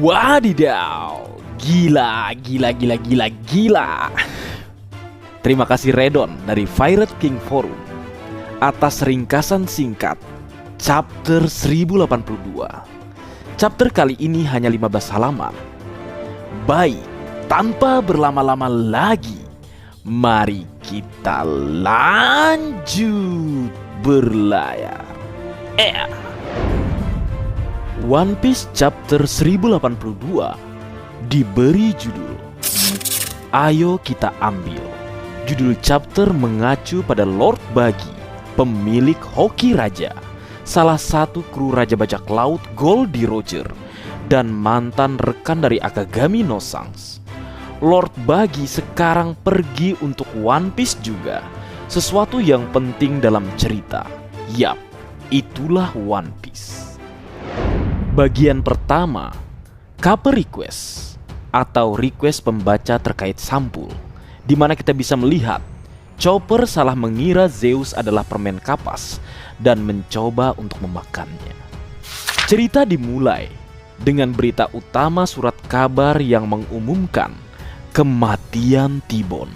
Wadidaw, gila. Terima kasih Redon dari Pirate King Forum atas ringkasan singkat Chapter 1082. Chapter kali ini hanya 15 halaman. Baik, tanpa berlama-lama lagi, mari kita lanjut berlayar. One Piece Chapter 1082 diberi judul Ayo Kita Ambil. Judul chapter mengacu pada Lord Buggy, pemilik Hoki Raja, salah satu kru Raja Bajak Laut Goldie Roger, dan mantan rekan dari Akagami no Sanks. Lord Buggy sekarang pergi untuk One Piece juga, sesuatu yang penting dalam cerita. Yap, itulah One Piece. Bagian pertama, cover request atau request pembaca terkait sampul, di mana kita bisa melihat Chopper salah mengira Zeus adalah permen kapas dan mencoba untuk memakannya. Cerita dimulai dengan berita utama surat kabar yang mengumumkan kematian T-Bone.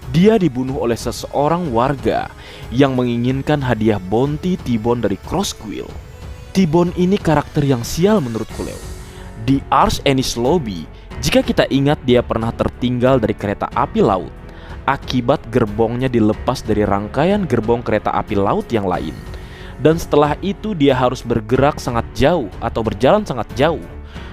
Dia dibunuh oleh seseorang warga yang menginginkan hadiah bounty T-Bone dari Cross Quill. T-Bone ini karakter yang sial menurutku, Leo. Di Ars Enies Lobby, jika kita ingat, dia pernah tertinggal dari kereta api laut akibat gerbongnya dilepas dari rangkaian gerbong kereta api laut yang lain. Dan setelah itu dia harus bergerak sangat jauh atau berjalan sangat jauh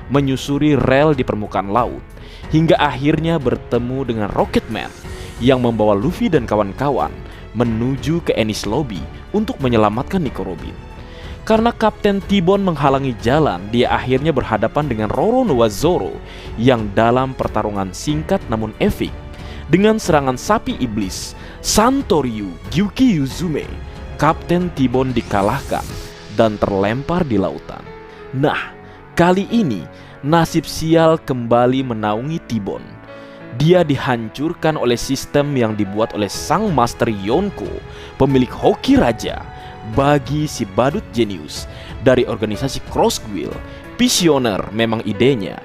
menyusuri rel di permukaan laut, hingga akhirnya bertemu dengan Rocketman yang membawa Luffy dan kawan-kawan menuju ke Enies Lobby untuk menyelamatkan Nico Robin. Karena Kapten T-Bone menghalangi jalan, dia akhirnya berhadapan dengan Roronoa Zoro yang dalam pertarungan singkat namun epik dengan serangan sapi iblis Santoryu Gyuki Yuzume. Kapten T-Bone dikalahkan dan terlempar di lautan. Nah, kali ini nasib sial kembali menaungi T-Bone. Dia dihancurkan oleh sistem yang dibuat oleh sang Master Yonko, pemilik Hoki Raja, bagi si badut jenius dari organisasi Cross Quill. Visioner memang idenya.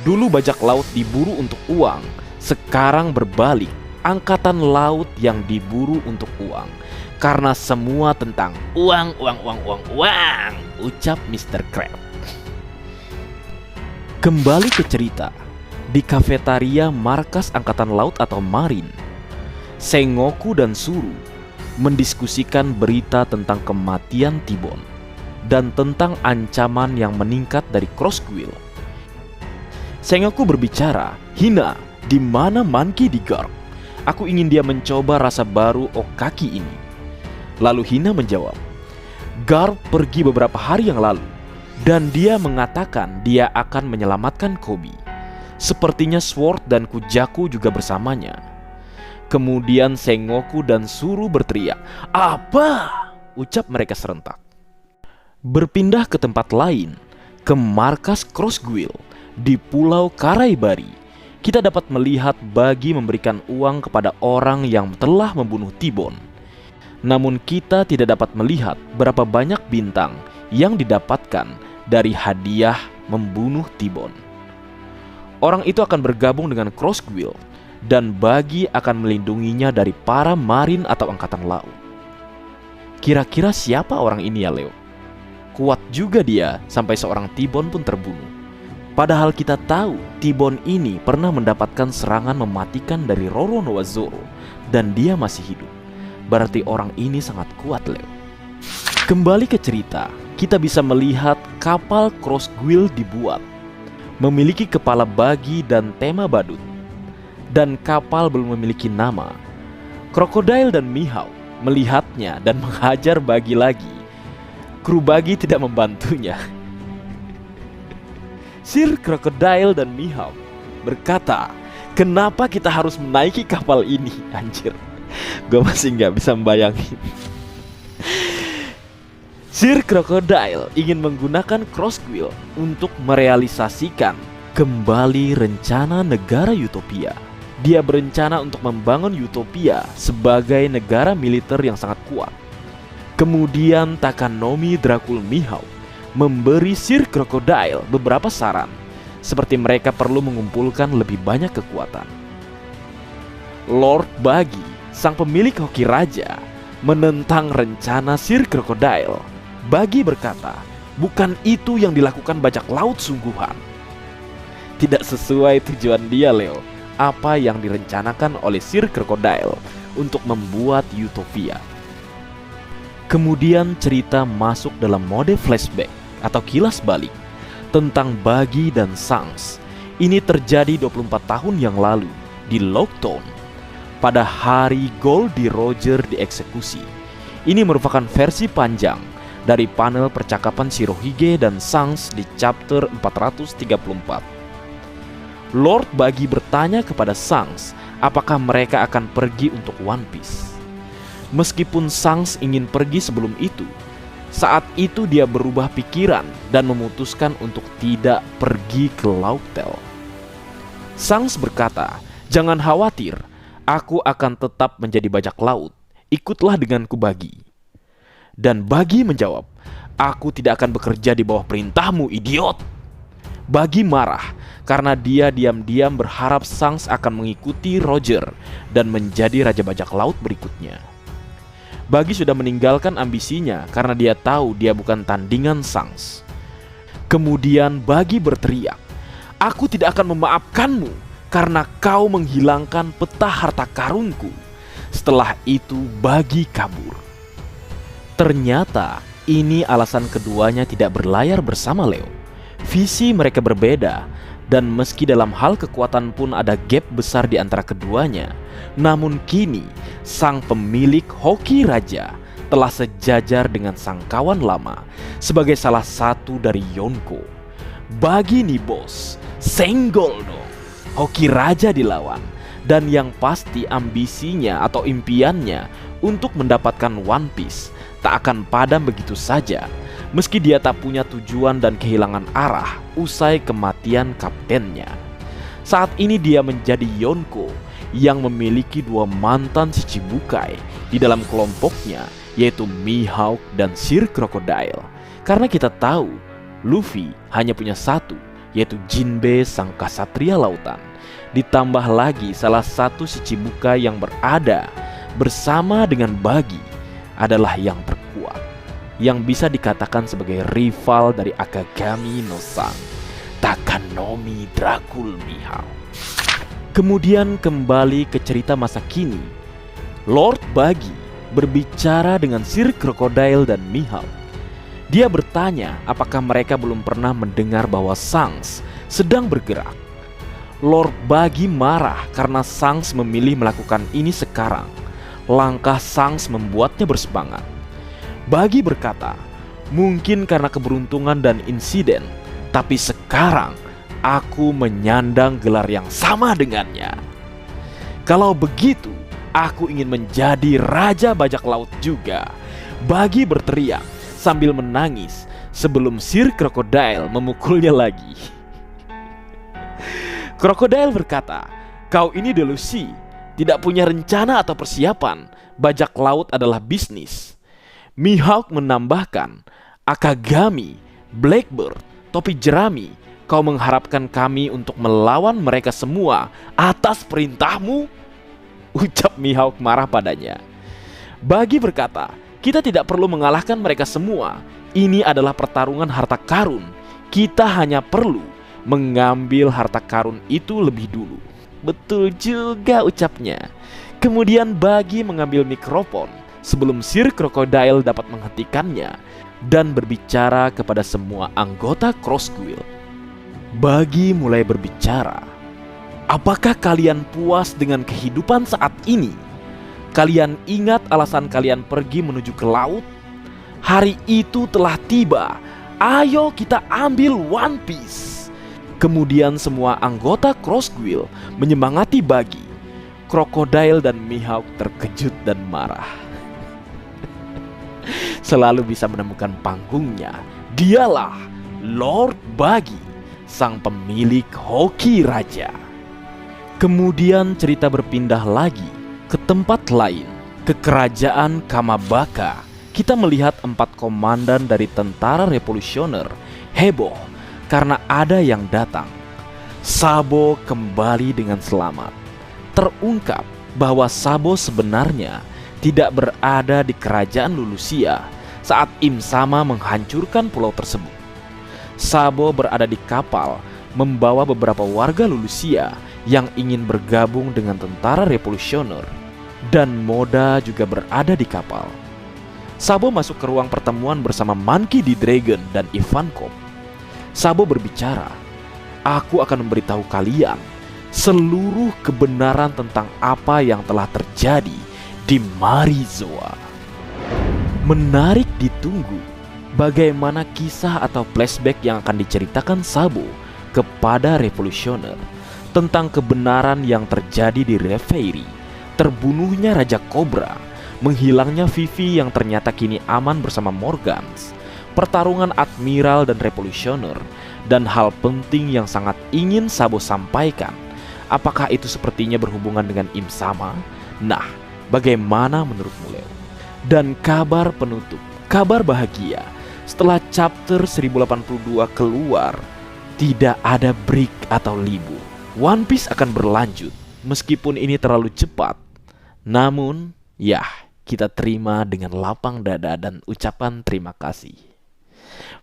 Dulu bajak laut diburu untuk uang, sekarang berbalik, angkatan laut yang diburu untuk uang. Karena semua tentang uang, ucap Mr. Crab. Kembali ke cerita. Di kafetaria markas angkatan laut atau Marine, Sengoku dan Suru mendiskusikan berita tentang kematian T-Bone dan tentang ancaman yang meningkat dari Cross Quill. Sengoku berbicara, "Hina, di mana Monkey D. Garp? Aku ingin dia mencoba rasa baru Okaki ini." Lalu Hina menjawab, "Garp pergi beberapa hari yang lalu dan dia mengatakan dia akan menyelamatkan Koby. Sepertinya Sword dan Kujaku juga bersamanya." Kemudian Sengoku dan Suru berteriak, "Apa?" ucap mereka serentak. Berpindah ke tempat lain, ke markas Cross Quill di Pulau Karaibari, kita dapat melihat Buggy memberikan uang kepada orang yang telah membunuh T-Bone. Namun kita tidak dapat melihat berapa banyak bintang yang didapatkan dari hadiah membunuh T-Bone. Orang itu akan bergabung dengan Cross Quill dan Buggy akan melindunginya dari para marin atau angkatan laut. Kira-kira siapa orang ini ya, Leo? Kuat juga dia sampai seorang T-Bone pun terbunuh. Padahal kita tahu T-Bone ini pernah mendapatkan serangan mematikan dari Roronoa Zoro dan dia masih hidup. Berarti orang ini sangat kuat, Leo. Kembali ke cerita, kita bisa melihat kapal Cross Quill dibuat, memiliki kepala Buggy dan tema badut. Dan kapal belum memiliki nama. Crocodile dan Mihawk melihatnya dan menghajar Buggy lagi. Kru Buggy tidak membantunya. Sir Crocodile dan Mihawk berkata, "Kenapa kita harus menaiki kapal ini?" Anjir, gue masih gak bisa membayangin. Sir Crocodile ingin menggunakan Cross Quill untuk merealisasikan kembali rencana negara Utopia. Dia berencana untuk membangun Utopia sebagai negara militer yang sangat kuat. Kemudian Takanomi Dracul Mihawk memberi Sir Crocodile beberapa saran seperti mereka perlu mengumpulkan lebih banyak kekuatan. Lord Buggy, sang pemilik hoki raja, menentang rencana Sir Crocodile. Buggy berkata, bukan itu yang dilakukan bajak laut sungguhan. Tidak sesuai tujuan dia, Leo, apa yang direncanakan oleh Sir Crocodile untuk membuat Utopia. Kemudian cerita masuk dalam mode flashback atau kilas balik tentang Buggy dan Shanks. Ini terjadi 24 tahun yang lalu di Lockdown, pada hari Goldie Roger dieksekusi. Ini merupakan versi panjang dari panel percakapan Shirohige dan Shanks di chapter 434. Lord Buggy bertanya kepada Shanks apakah mereka akan pergi untuk One Piece. Meskipun Shanks ingin pergi sebelum itu, saat itu dia berubah pikiran dan memutuskan untuk tidak pergi ke Laughtale. Shanks berkata, "Jangan khawatir, aku akan tetap menjadi bajak laut. Ikutlah denganku, Buggy." Dan Buggy menjawab, "Aku tidak akan bekerja di bawah perintahmu, idiot." Buggy marah karena dia diam-diam berharap Shanks akan mengikuti Roger dan menjadi raja bajak laut berikutnya. Buggy sudah meninggalkan ambisinya karena dia tahu dia bukan tandingan Shanks. Kemudian Buggy berteriak, "Aku tidak akan memaafkanmu karena kau menghilangkan peta harta karunku." Setelah itu Buggy kabur. Ternyata ini alasan keduanya tidak berlayar bersama Leo. Visi mereka berbeda, dan meski dalam hal kekuatan pun ada gap besar di antara keduanya, namun kini sang pemilik hoki raja telah sejajar dengan sang kawan lama sebagai salah satu dari Yonko. Bagi nih bos, senggol dong. Hoki raja dilawan, dan yang pasti ambisinya atau impiannya untuk mendapatkan One Piece tak akan padam begitu saja. Meski dia tak punya tujuan dan kehilangan arah usai kematian kaptennya. Saat ini dia menjadi Yonko yang memiliki dua mantan Shichibukai di dalam kelompoknya, yaitu Mihawk dan Sir Crocodile. Karena kita tahu Luffy hanya punya satu, yaitu Jinbe sang kasatria lautan. Ditambah lagi salah satu Shichibukai yang berada bersama dengan Buggy adalah yang terkuat, yang bisa dikatakan sebagai rival dari Akagami no San, Takanomi Dracul Mihawk. Kemudian kembali ke cerita masa kini. Lord Buggy berbicara dengan Sir Crocodile dan Mihawk. Dia bertanya apakah mereka belum pernah mendengar bahwa Shanks sedang bergerak. Lord Buggy marah karena Shanks memilih melakukan ini sekarang. Langkah Shanks membuatnya bersemangat. Buggy berkata, "Mungkin karena keberuntungan dan insiden, tapi sekarang aku menyandang gelar yang sama dengannya. Kalau begitu, aku ingin menjadi raja bajak laut juga." Buggy berteriak sambil menangis sebelum Sir Crocodile memukulnya lagi. Crocodile berkata, "Kau ini delusi, tidak punya rencana atau persiapan. Bajak laut adalah bisnis." Mihawk menambahkan, "Akagami, Blackbird, topi jerami, kau mengharapkan kami untuk melawan mereka semua atas perintahmu?" Ucap Mihawk marah padanya. Buggy berkata, "Kita tidak perlu mengalahkan mereka semua. Ini adalah pertarungan harta karun. Kita hanya perlu mengambil harta karun itu lebih dulu." Betul juga ucapnya. Kemudian Buggy mengambil mikrofon sebelum Sir Crocodile dapat menghentikannya dan berbicara kepada semua anggota Cross Guild. Buggy mulai berbicara. "Apakah kalian puas dengan kehidupan saat ini? Kalian ingat alasan kalian pergi menuju ke laut? Hari itu telah tiba. Ayo kita ambil One Piece." Kemudian semua anggota Cross Guild menyemangati Buggy. Crocodile dan Mihawk terkejut dan marah. Selalu bisa menemukan panggungnya, dialah Lord Buggy, sang pemilik hoki raja. Kemudian cerita berpindah lagi ke tempat lain, ke kerajaan Kamabaka. Kita melihat 4 komandan dari tentara revolusioner heboh karena ada yang datang. Sabo kembali dengan selamat. Terungkap bahwa Sabo sebenarnya tidak berada di kerajaan Lulusia saat Im Sama menghancurkan pulau tersebut. Sabo berada di kapal membawa beberapa warga Lulusia yang ingin bergabung dengan tentara revolusioner, dan Moda juga berada di kapal. Sabo masuk ke ruang pertemuan bersama Monkey D. Dragon dan Ivankov. Sabo berbicara, "Aku akan memberitahu kalian seluruh kebenaran tentang apa yang telah terjadi di Marizoa." Menarik ditunggu bagaimana kisah atau flashback yang akan diceritakan Sabo kepada revolusioner tentang kebenaran yang terjadi di Reverie, terbunuhnya Raja Cobra, menghilangnya Vivi yang ternyata kini aman bersama Morgans, pertarungan Admiral dan revolusioner, dan hal penting yang sangat ingin Sabo sampaikan. Apakah itu sepertinya berhubungan dengan Im Sama? Nah, bagaimana menurutmu, Leo? Dan kabar penutup, kabar bahagia, setelah chapter 1082 keluar, tidak ada break atau libur. One Piece akan berlanjut, meskipun ini terlalu cepat. Namun, ya, kita terima dengan lapang dada dan ucapan terima kasih.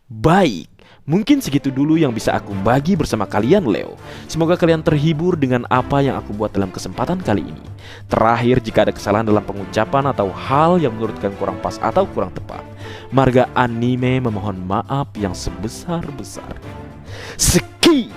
Baik, mungkin segitu dulu yang bisa aku bagi bersama kalian, Leo. Semoga kalian terhibur dengan apa yang aku buat dalam kesempatan kali ini. Terakhir, jika ada kesalahan dalam pengucapan atau hal yang menurut kalian kurang pas atau kurang tepat, Marga Anime memohon maaf yang sebesar-besarnya. Sekian.